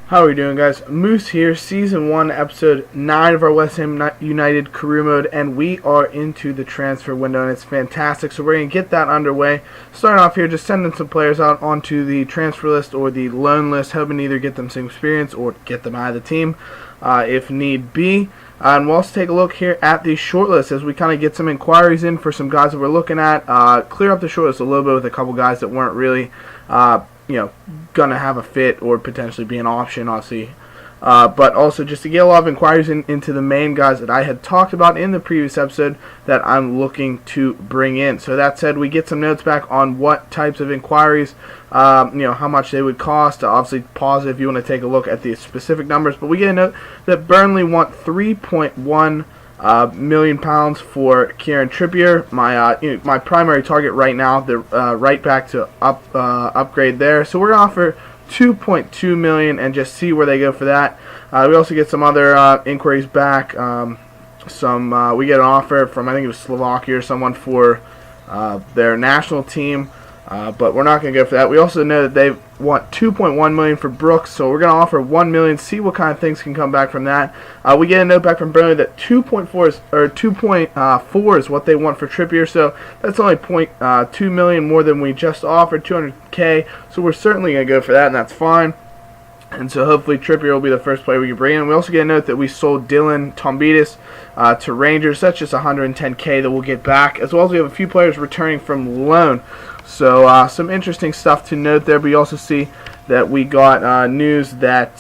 How are we doing, guys? Moose here, Season 1, Episode 9 of our West Ham United career mode, and we are into the transfer window, and it's fantastic, so we're going to get that underway. Starting off here, just sending some players out onto the transfer list or the loan list, hoping to either get them some experience or get them out of the team if need be. And we'll also take a look here at the short list as we kind of get some inquiries in for some guys that we're looking at. Clear up the short list a little bit with a couple guys that weren't really gonna have a fit or potentially be an option, obviously. But also just to get a lot of inquiries into the main guys that I had talked about in the previous episode that I'm looking to bring in. So that said, we get some notes back on what types of inquiries, how much they would cost. Obviously, pause it if you want to take a look at the specific numbers. But we get a note that Burnley want £3.1 £1,000,000 for Kieran Trippier. My primary target right now, the right back to upgrade there. So we're gonna offer $2.2 million and just see where they go for that. We also get some other inquiries back. We get an offer from, I think it was Slovakia or someone for their national team. But we're not going to go for that. We also know that they want $2.1 million for Brooks, so we're going to offer $1 million. See what kind of things can come back from that. We get a note back from Burnley that 2.4 is what they want for Trippier, so that's only $0.2 million more than we just offered, $200K. So we're certainly going to go for that, and that's fine. And so hopefully Trippier will be the first player we can bring in. We also get a note that we sold Dylan Tombidis to Rangers. That's just $110K that we'll get back, as well as we have a few players returning from loan. So some interesting stuff to note there. But you also see that we got news that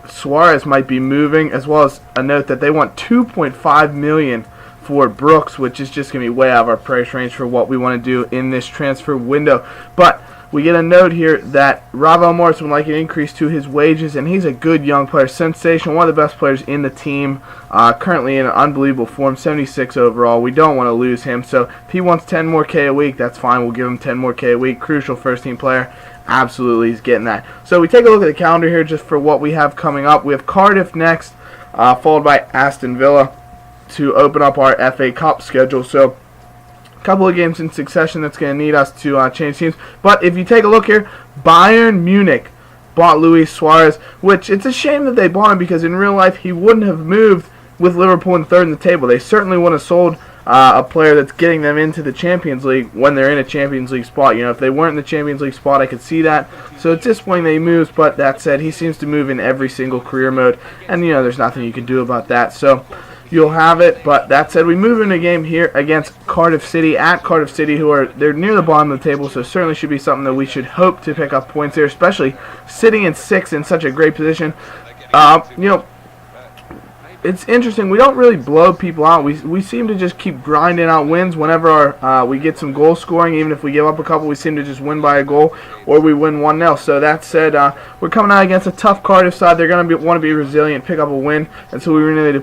Suarez might be moving, as well as a note that they want $2.5 million for Brooks, which is just going to be way out of our price range for what we want to do in this transfer window. But we get a note here that Ravel Morris would like an increase to his wages, and he's a good young player, sensational, one of the best players in the team, currently in an unbelievable form, 76 overall. We don't want to lose him, so if he wants 10 more K a week, that's fine. We'll give him 10 more K a week. Crucial first-team player. Absolutely, he's getting that. So we take a look at the calendar here just for what we have coming up. We have Cardiff next, followed by Aston Villa to open up our FA Cup schedule. So couple of games in succession that's going to need us to change teams. But if you take a look here, Bayern Munich bought Luis Suarez, which it's a shame that they bought him because in real life he wouldn't have moved with Liverpool in third in the table. They certainly would have sold a player that's getting them into the Champions League when they're in a Champions League spot. If they weren't in the Champions League spot, I could see that. So it's disappointing that he moves, but that said, he seems to move in every single career mode, and there's nothing you can do about that. So you'll have it, but that said, we move into a game here against Cardiff City, at Cardiff City, they're near the bottom of the table, so certainly should be something that we should hope to pick up points here, especially sitting in 6th in such a great position. It's interesting, we don't really blow people out. We seem to just keep grinding out wins whenever we get some goal scoring. Even if we give up a couple, we seem to just win by a goal, or we win 1-0. So that said, we're coming out against a tough Cardiff side. They're going to want to be resilient, pick up a win, and so we really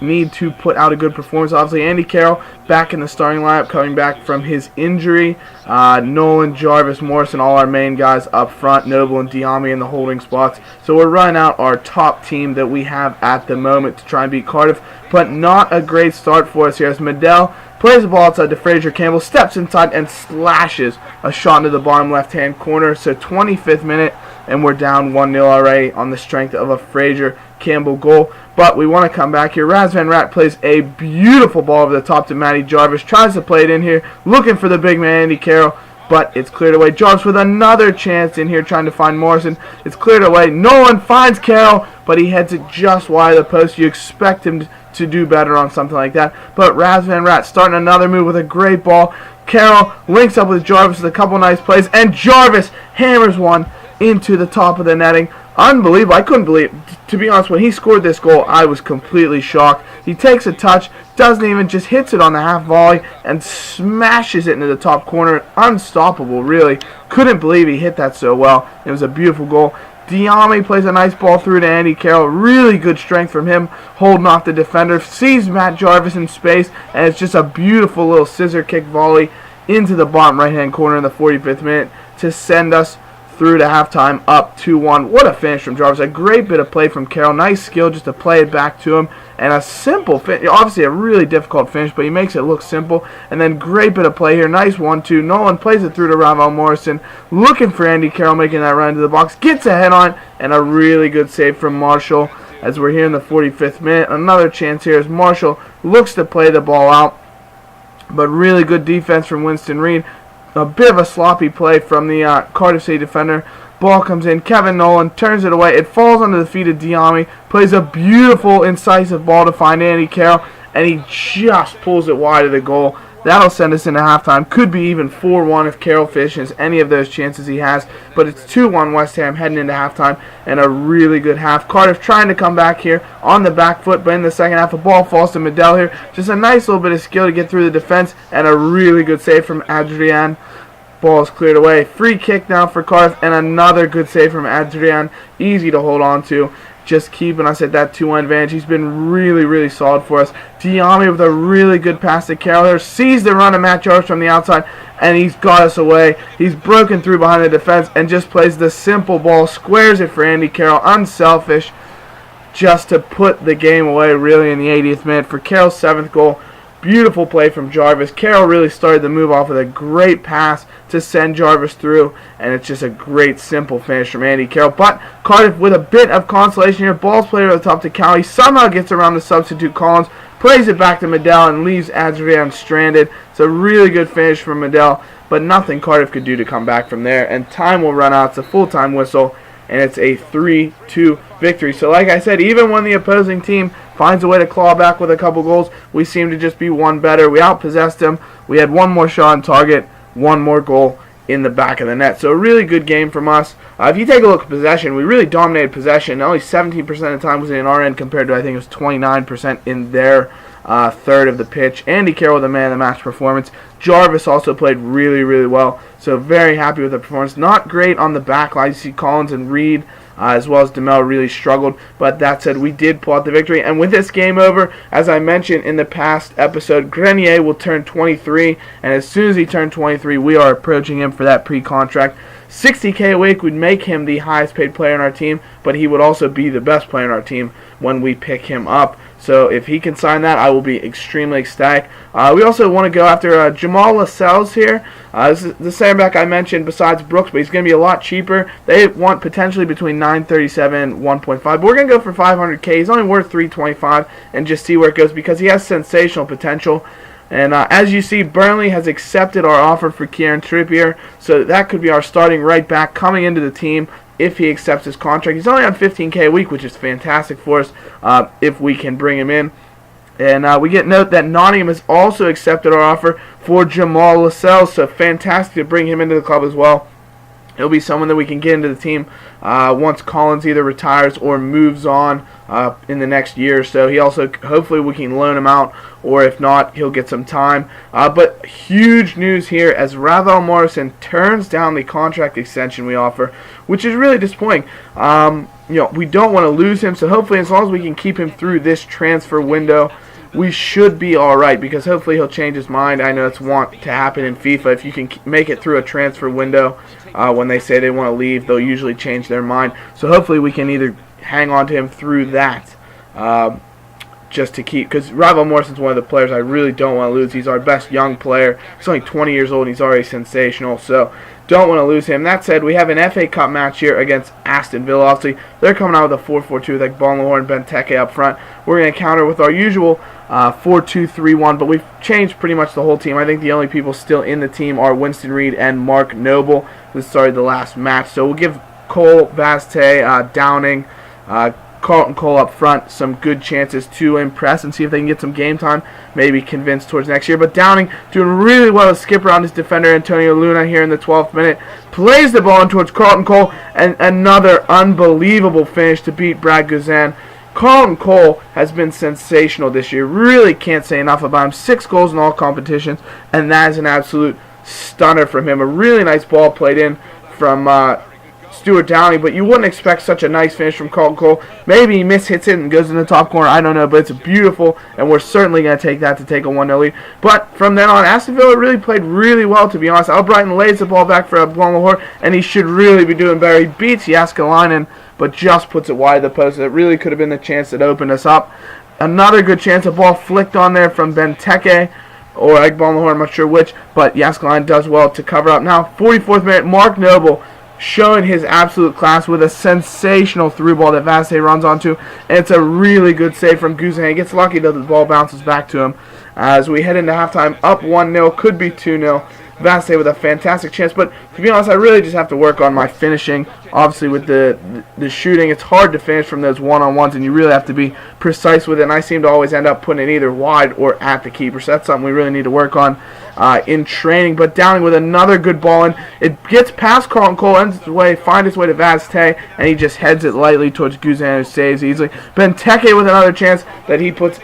need to put out a good performance. Obviously, Andy Carroll back in the starting lineup, coming back from his injury. Nolan, Jarvis, Morrison, all our main guys up front. Noble and Diame in the holding spots. So we're running out our top team that we have at the moment to try and beat Cardiff. But not a great start for us here as Medell plays the ball outside to Fraser Campbell, steps inside and slashes a shot into the bottom left-hand corner. So 25th minute, and we're down 1-0 already on the strength of a Fraser Campbell goal. But we want to come back here. Raz Van Rat plays a beautiful ball over the top to Matty Jarvis. Tries to play it in here, looking for the big man Andy Carroll, but it's cleared away. Jarvis with another chance in here, trying to find Morrison. It's cleared away. Nolan finds Carroll, but he heads it just wide of the post. You expect him to do better on something like that. But Raz Van Rat starting another move with a great ball. Carroll links up with Jarvis with a couple nice plays, and Jarvis hammers one into the top of the netting. Unbelievable. I couldn't believe it. To be honest, when he scored this goal, I was completely shocked. He takes a touch, doesn't even, just hits it on the half volley and smashes it into the top corner. Unstoppable, really. Couldn't believe he hit that so well. It was a beautiful goal. Diame plays a nice ball through to Andy Carroll. Really good strength from him, holding off the defender. Sees Matt Jarvis in space, and it's just a beautiful little scissor kick volley into the bottom right-hand corner in the 45th minute to send us through to halftime, up 2-1. What a finish from Jarvis. A great bit of play from Carroll. Nice skill just to play it back to him. And a simple finish. Obviously a really difficult finish, but he makes it look simple. And then great bit of play here. Nice 1-2. Nolan plays it through to Ravel Morrison. Looking for Andy Carroll, making that run into the box. Gets a head on it. And a really good save from Marshall as we're here in the 45th minute. Another chance here as Marshall looks to play the ball out. But really good defense from Winston Reed. A bit of a sloppy play from the Cardiff City defender. Ball comes in. Kevin Nolan turns it away. It falls under the feet of Diami. Plays a beautiful, incisive ball to find Andy Carroll. And he just pulls it wide of the goal. That'll send us into halftime. Could be even 4-1 if Carroll finishes any of those chances he has. But it's 2-1 West Ham heading into halftime. And a really good half. Cardiff trying to come back here on the back foot. But in the second half, the ball falls to Medell here. Just a nice little bit of skill to get through the defense. And a really good save from Adrian. Ball is cleared away. Free kick now for Cardiff. And another good save from Adrian. Easy to hold on to. Just keeping us at that 2-1 advantage. He's been really, really solid for us. Diami with a really good pass to Carroll here. Sees the run of Matt Jarvis from the outside, and he's got us away. He's broken through behind the defense and just plays the simple ball. Squares it for Andy Carroll. Unselfish. Just to put the game away really in the 80th minute for Carroll's 7th goal. Beautiful play from Jarvis. Carroll really started the move off with a great pass to send Jarvis through, and it's just a great simple finish from Andy Carroll. But Cardiff with a bit of consolation here. Ball's played over the top to Cowie. Somehow gets around the substitute Collins, plays it back to Medell, and leaves Adrian stranded. It's a really good finish from Medell, but nothing Cardiff could do to come back from there. And time will run out. It's a full-time whistle, and it's a 3-2 victory. So like I said, even when the opposing team finds a way to claw back with a couple goals, we seem to just be one better. We outpossessed them. We had one more shot on target, one more goal in the back of the net. So a really good game from us. If you take a look at possession, we really dominated possession. Only 17% of the time was in our end compared to, I think it was 29% in their third of the pitch. Andy Carroll with a man of the match performance. Jarvis also played really, really well. So very happy with the performance. Not great on the back line. You see Collins and Reed as well as DeMel really struggled. But that said, we did pull out the victory. And with this game over, as I mentioned in the past episode, Grenier will turn 23. And as soon as he turned 23, we are approaching him for that pre-contract. $60K a week would make him the highest paid player on our team, but he would also be the best player on our team when we pick him up. So if he can sign that, I will be extremely ecstatic. We also want to go after Jamal Lascelles here. This is the same back I mentioned besides Brooks, but he's going to be a lot cheaper. They want potentially between $937 and $1.5, but we're going to go for $500K. He's only worth $325 and just see where it goes because he has sensational potential. And as you see, Burnley has accepted our offer for Kieran Trippier, so that could be our starting right back coming into the team if he accepts his contract. He's only on $15K a week, which is fantastic for us if we can bring him in. And we get note that Nottingham has also accepted our offer for Jamal Lascelles, so fantastic to bring him into the club as well. He'll be someone that we can get into the team once Collins either retires or moves on in the next year or so. He also, hopefully we can loan him out, or if not, he'll get some time. But huge news here as Ravel Morrison turns down the contract extension we offer, which is really disappointing. We don't want to lose him, so hopefully as long as we can keep him through this transfer window, we should be alright, because hopefully he'll change his mind. I know it's want to happen in FIFA. If you can make it through a transfer window, when they say they want to leave, they'll usually change their mind. So hopefully we can either hang on to him through that, just to keep, because Ravel Morrison's one of the players I really don't want to lose. He's our best young player. He's only 20 years old and he's already sensational, so don't want to lose him. That said, we have an FA Cup match here against Aston Villa. Obviously, they're coming out with a 4-4-2 with like Bonlahor and Benteke up front. We're going to counter with our usual 4-2-3-1, but we've changed pretty much the whole team. I think the only people still in the team are Winston Reed and Mark Noble, who started the last match. So we'll give Cole, Vazte, Downing, Carlton Cole up front some good chances to impress and see if they can get some game time, maybe convince towards next year. But Downing doing really well to skip around his defender Antonio Luna here in the 12th minute. Plays the ball in towards Carlton Cole, and another unbelievable finish to beat Brad Guzan. Carlton Cole has been sensational this year. Really can't say enough about him. 6 goals in all competitions, and that is an absolute stunner from him. A really nice ball played in from Stuart Downing, but you wouldn't expect such a nice finish from Carlton Cole. Maybe he hits it and goes in the top corner. I don't know, but it's beautiful, and we're certainly going to take that to take a 1-0 lead. But from then on, Aston Villa really played really well, to be honest. Albrighton lays the ball back for Lahore, and he should really be doing better. He beats Jääskeläinen, but just puts it wide of the post. It really could have been the chance that opened us up. Another good chance, a ball flicked on there from Benteke, or Lahore, I'm not sure which, but Jääskeläinen does well to cover up. Now, 44th minute, Mark Noble showing his absolute class with a sensational through ball that Vasse runs onto, and it's a really good save from Guzan. He gets lucky that the ball bounces back to him. As we head into halftime, up 1-0, could be 2-0. Vasse with a fantastic chance, but to be honest, I really just have to work on my finishing. Obviously, with the shooting, it's hard to finish from those one-on-ones, and you really have to be precise with it, and I seem to always end up putting it either wide or at the keeper, so that's something we really need to work on in training. But Downing with another good ball, and it gets past Carlton Cole, finds its way to Vaste, and he just heads it lightly towards Guzan, who saves easily. Benteke with another chance that he puts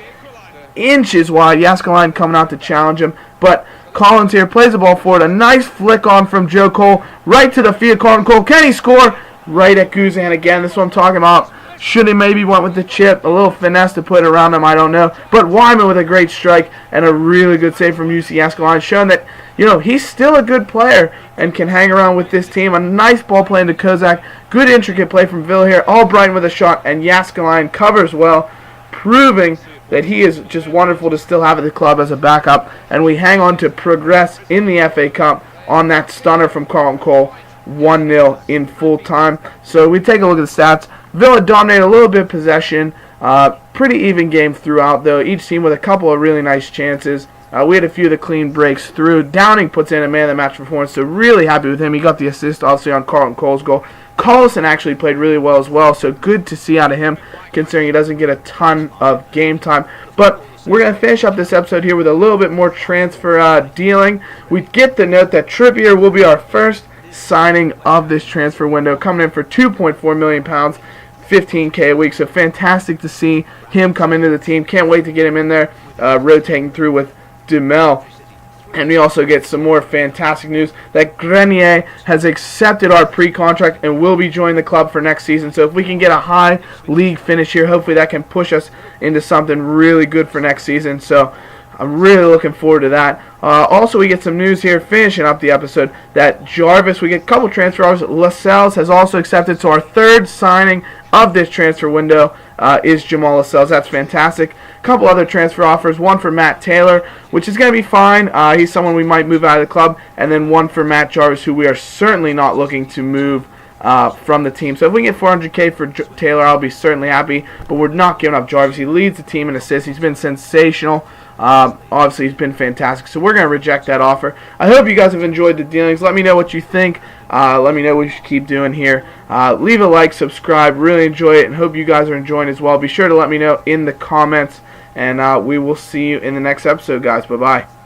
inches wide. Jääskeläinen coming out to challenge him, but Collins here plays the ball forward. A nice flick on from Joe Cole right to the feet of Carlton Cole. Can he score? Right at Guzan again. This is what I'm talking about. Should he maybe went with the chip, a little finesse to put around him, I don't know. But Wyman with a great strike and a really good save from UC Jääskeläinen, showing that, you know, he's still a good player and can hang around with this team. A nice ball play into Kozak. Good intricate play from Villa here. Albrighton with a shot, and Jääskeläinen covers well, proving that he is just wonderful to still have at the club as a backup. And we hang on to progress in the FA Cup on that stunner from Carlton Cole, 1-0 in full time. So we take a look at the stats. Villa dominated a little bit of possession. Pretty even game throughout, though. Each team with a couple of really nice chances. We had a few of the clean breaks through. Downing puts in a man-of-the-match performance, so really happy with him. He got the assist, obviously, on Carlton Cole's goal. Collison actually played really well as well, so good to see out of him, considering he doesn't get a ton of game time. But we're going to finish up this episode here with a little bit more transfer dealing. We get the note that Trippier will be our first signing of this transfer window, coming in for £2.4 million, $15K a week. So fantastic to see him come into the team. Can't wait to get him in there, rotating through with Duhamel. And we also get some more fantastic news that Grenier has accepted our pre-contract and will be joining the club for next season. So if we can get a high league finish here, hopefully that can push us into something really good for next season. So I'm really looking forward to that. Also, we get some news here, finishing up the episode, that Jarvis, we get a couple transfer offers. Lascelles has also accepted, so our third signing of this transfer window is Jamal Lascelles. That's fantastic. A couple other transfer offers, one for Matt Taylor, which is going to be fine. He's someone we might move out of the club, and then one for Matt Jarvis, who we are certainly not looking to move from the team. So if we get $400K for Taylor, I'll be certainly happy, but we're not giving up Jarvis. He leads the team in assists. He's been sensational. Obviously, he's been fantastic, so we're going to reject that offer. I hope you guys have enjoyed the dealings. Let me know what you think. Let me know what we should keep doing here. Leave a like, subscribe. Really enjoy it, and hope you guys are enjoying as well. Be sure to let me know in the comments, and we will see you in the next episode, guys. Bye-bye.